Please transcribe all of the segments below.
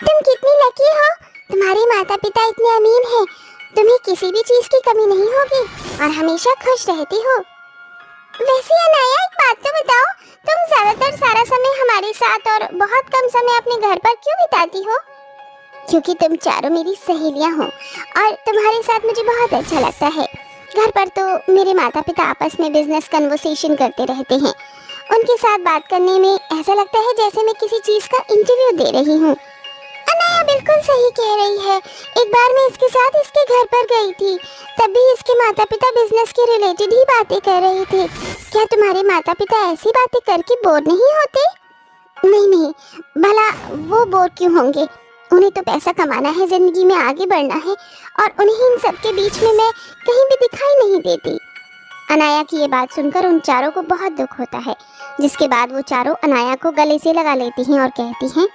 तुम कितनी लकी हो, तुम्हारे माता पिता इतने अमीर हैं, तुम्हें किसी भी चीज की कमी नहीं होगी और हमेशा खुश रहती हो। वैसे अनाया, एक बात तो बताओ, तुम ज्यादातर सारा समय हमारे साथ और बहुत कम समय अपने घर पर क्यों बिताती हो? क्योंकि तुम चारों मेरी सहेलियां हो और तुम्हारे साथ मुझे बहुत अच्छा लगता है। घर पर तो मेरे माता पिता आपस में बिजनेस कन्वर्सेशन करते रहते हैं। उनके साथ बात करने में ऐसा लगता है जैसे मैं किसी चीज का इंटरव्यू दे रही हूँ। अनाया बिल्कुल सही कह रही है। एक बार मैं इसके साथ इसके घर पर गई थी, तब भी इसके माता पिता बिजनेस के रिलेटेड ही बातें कर रहे थे। क्या तुम्हारे माता पिता ऐसी बातें करके बोर नहीं होते? नहीं नहीं, भला वो बोर क्यों होंगे? उन्हें तो पैसा कमाना है, जिंदगी में आगे बढ़ना है और उन्हें इन सब के बीच में मैं कहीं भी दिखाई नहीं देती। अनाया की ये बात सुनकर उन चारों को बहुत दुख होता है, जिसके बाद वो चारों अनाया को गले से लगा लेती हैं और कहती हैं,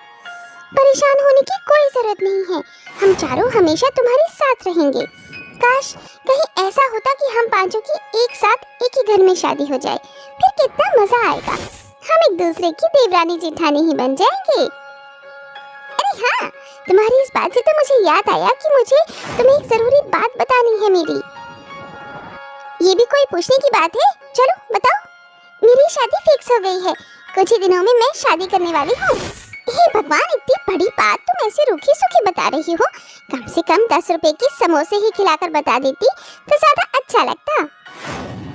परेशान होने की कोई जरूरत नहीं है, हम चारों हमेशा तुम्हारे साथ रहेंगे। काश कहीं ऐसा होता कि हम पांचों की एक साथ एक ही घर में शादी हो जाए, फिर कितना मजा आएगा। हम एक दूसरे की देवरानी जेठानी ही बन जाएंगे। अरे हाँ, तुम्हारी इस बात से तो मुझे याद आया कि मुझे तुम्हें एक जरूरी बात बतानी है मेरी। ये भी कोई पूछने की बात है? चलो बताओ। मेरी शादी फिक्स हो गई है, कुछ ही दिनों में मैं शादी करने वाली हूँ। हे भगवान, इतनी बड़ी बात तुम ऐसे रूखी सूखी बता रही हो। कम से कम 10 रुपए की समोसे ही खिलाकर बता देती तो ज्यादा अच्छा लगता।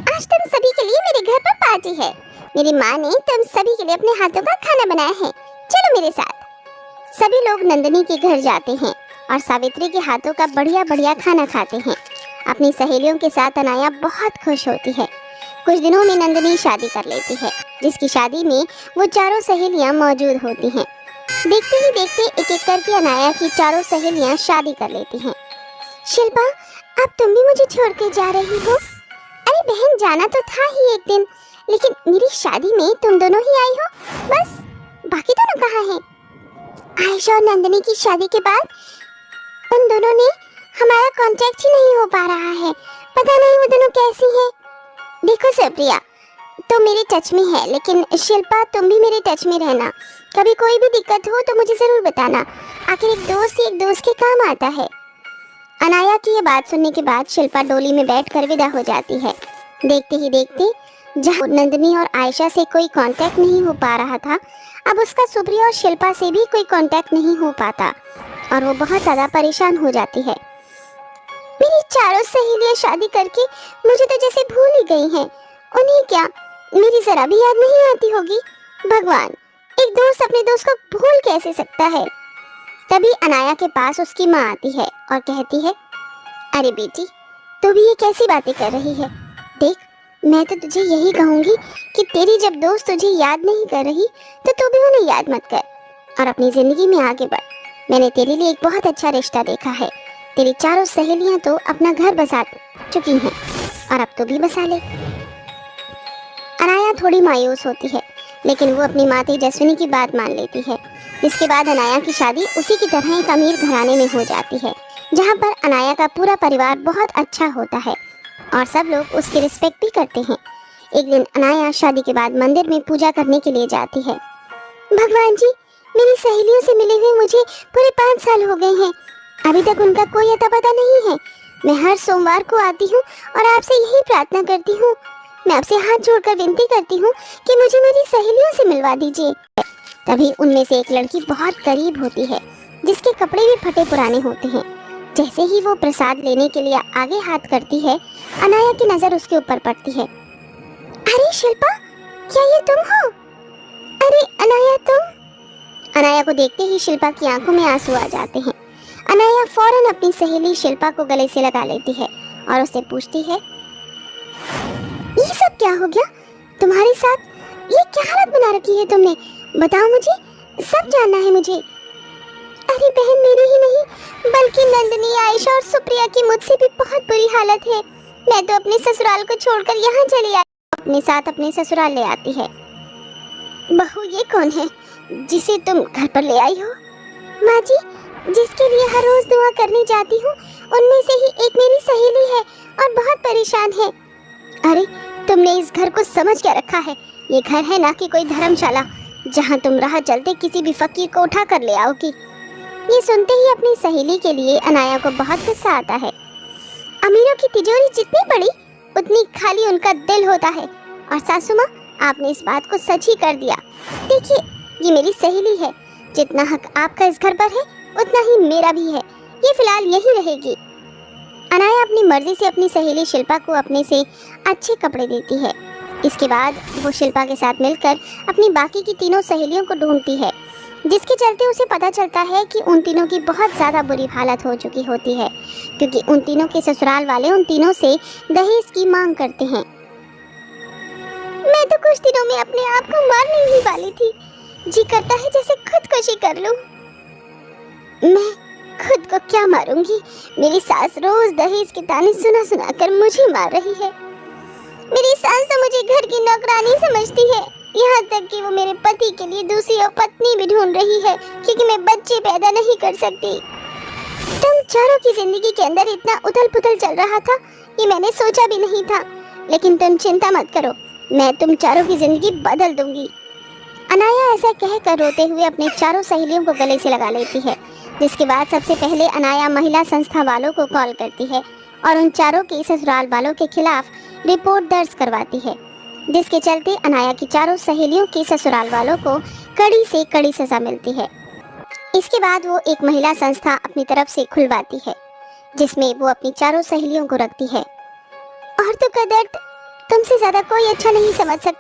आज तुम सभी के लिए मेरे घर पर पार्टी है। मेरी माँ ने तुम सभी के लिए अपने हाथों का खाना बनाया है, चलो मेरे साथ। सभी लोग नंदिनी के घर जाते हैं और सावित्री के हाथों का बढ़िया बढ़िया खाना खाते हैं। अपनी सहेलियों के साथ अनाया बहुत खुश होती है। कुछ दिनों में नंदिनी शादी कर लेती है, जिसकी शादी में वो चारों सहेलियां मौजूद होती हैं। देखते ही देखते एक एक करके अनाया की चारों सहेलियां शादी कर लेती हैं। शिल्पा, अब तुम भी मुझे छोड़ के जा रही हो? अरे बहन, जाना तो था ही एक दिन, लेकिन मेरी शादी में तुम दोनों ही आई हो बस। बाकी दोनों कहाँ हैं? आयशा और नंदिनी की शादी के बाद उन दोनों ने हमारा कांटेक्ट ही नहीं हो पा रहा है। पता नहीं वो दोनों कैसी हैं। देखो सुप्रिया, तो मेरे टच में है, लेकिन शिल्पा तुम भी मेरे टच में रहना। कभी कोई भी दिक्कत हो तो मुझे जरूर बताना। आखिर एक दोस्त ही एक दोस्त के काम आता है। अनाया की ये बात सुनने के बाद शिल्पा डोली में बैठकर विदा हो जाती है। देखते ही देखते जहाँ नंदिनी और आयशा से कोई कांटेक्ट नहीं हो पा रहा था, अब उसका सुप्रिया और शिल्पा से भी कोई कांटेक्ट नहीं हो पाता और वो बहुत ज़्यादा परेशान हो जाती है। मेरी चारों सहेलियां शादी करके मुझे तो जैसे भूल ही गई हैं। उन्हें क्या मेरी जरा भी याद नहीं आती होगी? भगवान, एक दोस्त अपने दोस्त को भूल कैसे सकता है? तभी अनाया के पास उसकी माँ आती है और कहती है, अरे बेटी, तू भी ये कैसी बातें कर रही है? देख, मैं तो तुझे यही कहूँगी कि तेरी जब दोस्त तुझे याद नहीं कर रही तो तू भी उन्हें याद मत कर और अपनी जिंदगी में आगे बढ़। मैंने तेरे लिए एक बहुत अच्छा रिश्ता देखा है। तेरी चारों सहेलियां तो अपना घर बसा चुकी हैं और अब तो भी बसा ले। अनाया थोड़ी मायूस होती है, लेकिन वो अपनी माँ तेजस्विनी की बात मान लेती है, जिसके बाद अनाया की शादी उसी की तरह एक अमीर घराने में हो जाती है, जहाँ पर अनाया का पूरा परिवार बहुत अच्छा होता है और सब लोग उसकी रिस्पेक्ट भी करते हैं। एक दिन अनाया शादी के बाद मंदिर में पूजा करने के लिए जाती है। भगवान जी, मेरी सहेलियों से मिले हुए मुझे पूरे 5 साल हो गए हैं, अभी तक उनका कोई अता पता नहीं है। मैं हर सोमवार को आती हूँ और आपसे यही प्रार्थना करती हूँ। मैं आपसे हाथ जोड़कर विनती करती हूँ कि मुझे मेरी सहेलियों से मिलवा दीजिए। तभी उनमें से एक लड़की बहुत करीब होती है, जिसके कपड़े भी फटे पुराने होते हैं। जैसे ही वो प्रसाद लेने के लिए आगे हाथ करती है, अनाया की नजर उसके ऊपर पड़ती है। अरे शिल्पा, क्या ये तुम हो? अरे अनाया, तुम? अनाया को देखते ही शिल्पा की आंखों में आंसू आ जाते हैं। अनाया फौरन अपनी सहेली शिल्पा को गले से लगा लेती है और उससे पूछती है, ये सब क्या हो गया तुम्हारे साथ? ये क्या हालत बना रखी है तुमने? बताओ मुझे, सब जानना है मुझे। अरे बहन, मेरी ही नहीं बल्कि नंदिनी, आयशा और सुप्रिया की मुझसे भी बहुत बुरी हालत है। मैं तो अपने ससुराल को छोड़कर यहाँ चली आई। अपने साथ अपने ससुराल ले आती है। बहू, ये कौन है जिसे तुम घर पर ले आई हो? माँ जी, जिसके लिए हर रोज दुआ करने जाती हूँ, उनमें से ही एक मेरी सहेली है और बहुत परेशान है। अरे, तुमने इस घर को समझ क्या रखा है? ये घर है ना कि कोई धर्मशाला, जहाँ तुम राह चलते किसी भी फकीर को उठा कर ले आओगी। ये सुनते ही अपनी सहेली के लिए अनाया को बहुत गुस्सा आता है। अमीरों की तिजोरी जितनी बड़ी उतनी खाली उनका दिल होता है। और सासू माँ, आपने इस बात को सच ही कर दिया। देखिए, ये मेरी सहेली है, जितना हक आपका इस घर पर है उतना ही मेरा भी है। ये फिलहाल यही रहेगी। अनाया अपनी मर्जी से अपनी सहेली शिल्पा को अपने से अच्छे कपड़े देती है। इसके बाद वो शिल्पा के साथ मिलकर अपनी बाकी की तीनों सहेलियों को ढूंढती है, जिसके चलते उसे पता चलता है कि उन तीनों की बहुत ज़्यादा बुरी हालत हो चुकी होती है, क्योंकि उन तीनों के ससुराल वाले उन तीनों से दहेज की मांग करते हैं। मैं तो कुछ दिनों में अपने आप को मारने ही वाली थी। जी करता है जैसे खुदकुशी कर लूं। मैं खुद को क्या मारूंगी? मेरी सास रोज दहेज के ताने सुना सुना कर मुझे मार रही है। मेरी सास तो मुझे घर की नौकरानी समझती है, यहाँ तक कि वो मेरे पति के लिए दूसरी और पत्नी भी ढूंढ रही है, क्योंकि मैं बच्चे पैदा नहीं कर सकती। तुम चारों की जिंदगी के अंदर इतना उथल पुथल चल रहा था, ये मैंने सोचा भी नहीं था। लेकिन तुम चिंता मत करो, मैं तुम चारों की जिंदगी बदल दूंगी। अनाया ऐसा कहकर रोते हुए अपने चारों सहेलियों को गले से लगा लेती है, जिसके बाद सबसे पहले अनाया महिला संस्था वालों को कॉल करती है और उन चारों के ससुराल वालों के खिलाफ रिपोर्ट दर्ज करवाती है, जिसके चलते अनाया की चारों सहेलियों के ससुराल वालों को कड़ी से कड़ी सजा मिलती है। इसके बाद वो एक महिला संस्था अपनी तरफ से खुलवाती है, जिसमें वो अपनी चारों सहेलियों को रखती है। औरतों का दर्द तुमसे ज्यादा कोई अच्छा नहीं समझ सकता।